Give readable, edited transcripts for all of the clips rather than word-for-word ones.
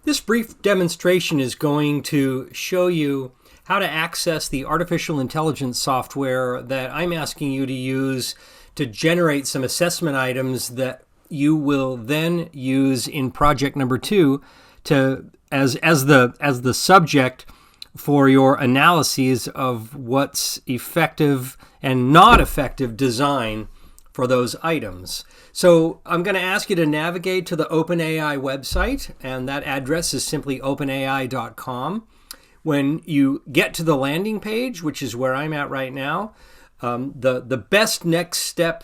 This brief demonstration is going to show you how to access the artificial intelligence software that I'm asking you to use to generate some assessment items that you will then use in project number 2 as the subject for your analyses of what's effective and not effective design for those items. So I'm going to ask you to navigate to the OpenAI website, and that address is simply openai.com. When you get to the landing page, which is where I'm at right now, the best next step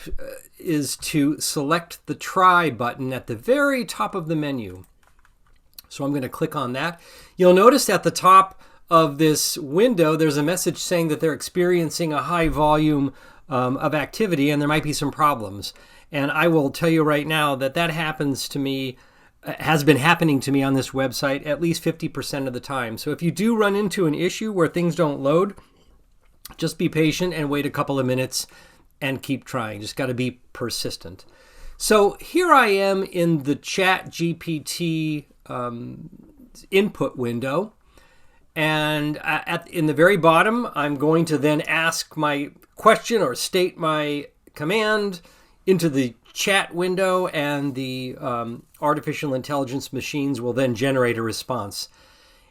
is to select the try button at the very top of the menu. So I'm going to click on that. You'll notice at the top of this window, there's a message saying that they're experiencing a high volume of activity and there might be some problems. And I will tell you right now that happens to me, has been happening to me on this website at least 50% of the time. So if you do run into an issue where things don't load, just be patient and wait a couple of minutes and keep trying. Just got to be persistent. So here I am in the ChatGPT input window. And in the very bottom, I'm going to then ask my question or state my command into the chat window, and the artificial intelligence machines will then generate a response.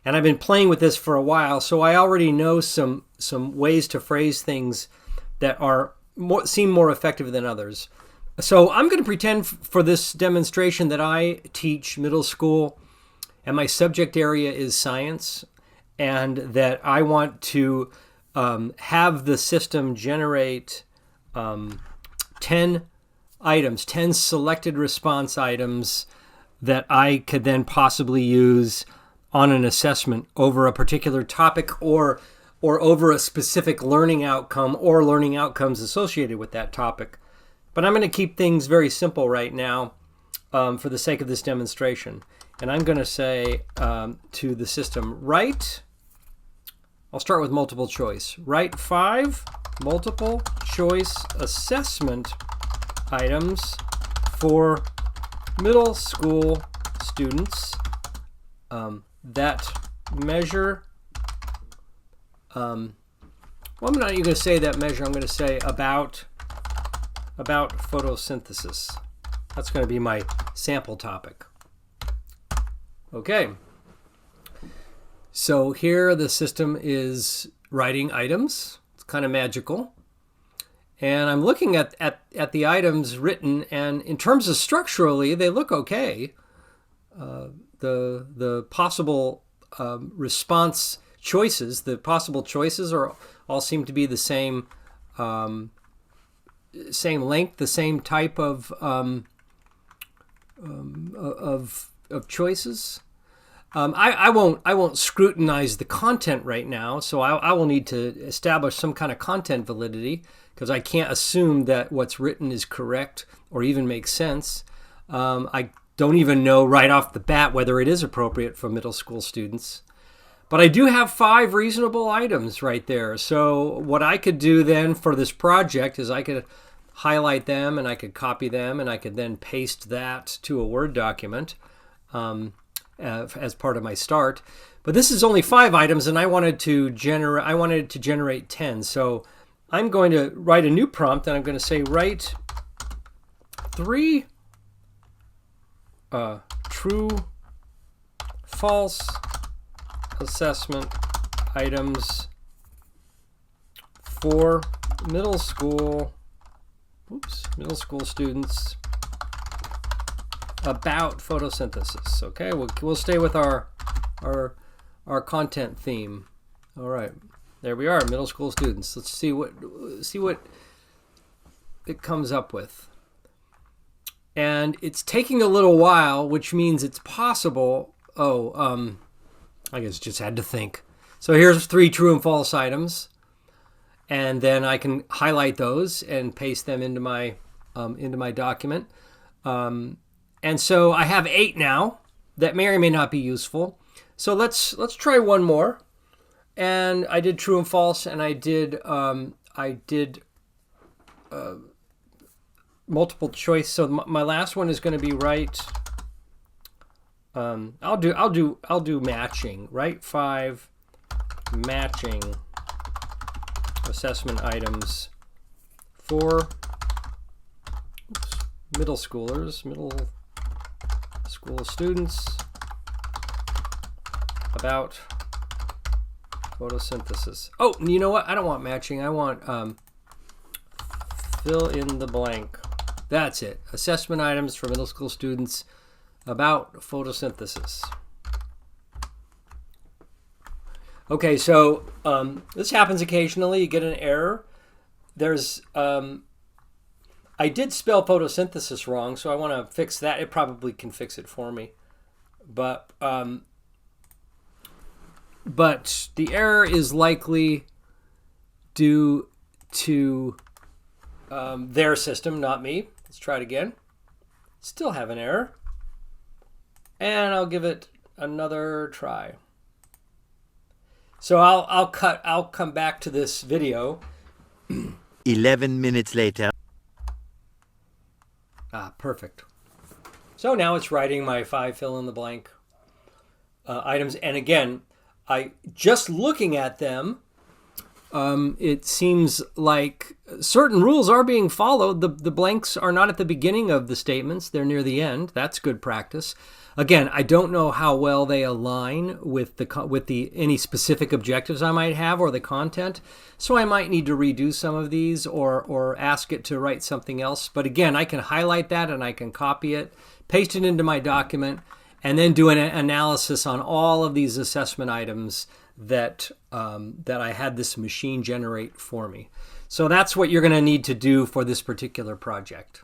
And I've been playing with this for a while, so I already know some ways to phrase things that seem more effective than others. So I'm going to pretend for this demonstration that I teach middle school and my subject area is science, and that I want to have the system generate 10 items, 10 selected response items that I could then possibly use on an assessment over a particular topic or over a specific learning outcome or learning outcomes associated with that topic. But I'm going to keep things very simple right now for the sake of this demonstration. And I'm going to say to the system, I'll start with multiple choice. Write 5 multiple choice assessment items for middle school students that measure, well, I'm not even going to say that measure, I'm going to say about photosynthesis. That's going to be my sample topic. Okay. So here the system is writing items. It's kind of magical. And I'm looking at the items written, and in terms of structurally, they look okay. The possible response choices, the possible choices all seem to be the same length, the same type of choices. I won't scrutinize the content right now, so I will need to establish some kind of content validity, because I can't assume that what's written is correct or even makes sense. I don't even know right off the bat whether it is appropriate for middle school students. But I do have 5 reasonable items right there. So what I could do then for this project is I could highlight them and I could copy them and I could then paste that to a Word document as part of my start. But this is only 5 items, and I wanted to generate 10. So I'm going to write a new prompt, and I'm going to say write 3 true false assessment items for middle school students about photosynthesis. Okay, we'll stay with our content theme. All right, there we are, middle school students. Let's see what it comes up with. And it's taking a little while, which means it's possible. I guess just had to think. So here's 3 true and false items, and then I can highlight those and paste them into my document. And so I have 8 now that may or may not be useful. So let's try one more. And I did true and false, and I did multiple choice. So my last one is going to be write I'll do matching, right? 5 matching assessment items for middle schoolers, middle school students about photosynthesis. Oh, you know what? I don't want matching. I want fill in the blank. That's it. Assessment items for middle school students about photosynthesis. Okay, so this happens occasionally. You get an error. There's I did spell photosynthesis wrong, so I want to fix that. It probably can fix it for me, but the error is likely due to their system, not me. Let's try it again. Still have an error, and I'll give it another try. So I'll come back to this video. 11 minutes later. Perfect. So now it's writing my 5 fill in the blank items, and again, just looking at them, it seems like certain rules are being followed. The blanks are not at the beginning of the statements; they're near the end. That's good practice. Again, I don't know how well they align with the any specific objectives I might have or the content, so I might need to redo some of these or ask it to write something else. But again, I can highlight that and I can copy it, paste it into my document, and then do an analysis on all of these assessment items that I had this machine generate for me. So that's what you're going to need to do for this particular project.